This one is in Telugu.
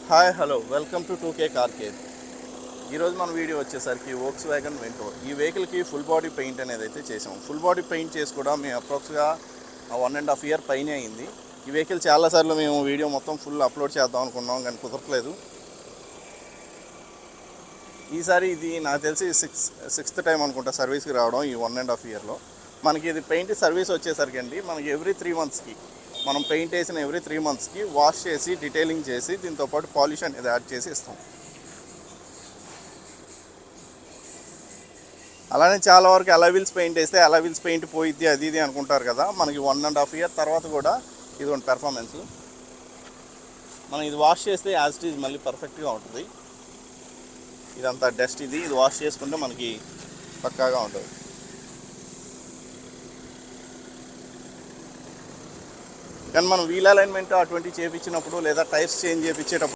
Hi hello welcome to 2K car care. ఈరోజు మన వీడియో వచ్చేసరికి వోక్స్ వ్యాగన్ వెంటోర్. ఈ వెహికల్కి ఫుల్ బాడీ పెయింట్ అనేది అయితే చేసాం. ఫుల్ బాడీ పెయింట్ చేసి కూడా మేము అప్రాక్స్గా 1.5 year పైనే అయింది. ఈ వెహికల్ చాలాసార్లు మేము వీడియో మొత్తం ఫుల్ అప్లోడ్ చేద్దాం అనుకున్నాం కానీ కుదరట్లేదు. ఈసారి ఇది నాకు తెలిసి సిక్స్త్ టైం అనుకుంటా సర్వీస్కి రావడం ఈ 1.5 yearలో. మనకి ఇది పెయింట్ సర్వీస్ వచ్చేసరికి అండి మనకి ఎవ్రీ 3 monthsకి మనం పెయింట్ వేసిన ఎవ్రీ 3 monthsకి వాష్ చేసి డీటెయిలింగ్ చేసి దీంతోపాటు పాలిష్ అనేది యాడ్ చేసి ఇస్తాం. అలానే చాలా వరకు అలవిల్స్ పెయింట్ వేస్తే అలవిల్స్ పెయింట్ పోయిద్ది అది ఇది అనుకుంటారు కదా. మనకి 1.5 year తర్వాత కూడా ఇదిగోండి పెర్ఫార్మెన్స్. మనం ఇది వాష్ చేస్తే యాజ్ ఇట్ ఈజ్ మళ్ళీ పర్ఫెక్ట్గా ఉంటుంది. ఇదంతా డస్ట్ ఇది వాష్ చేసుకుంటే మనకి పక్కాగా ఉంటుంది. కానీ మనం వీల్ అలైన్మెంట్ అటువంటి చేయించినప్పుడు లేదా టైర్స్ చేంజ్ చేయించేటప్పుడు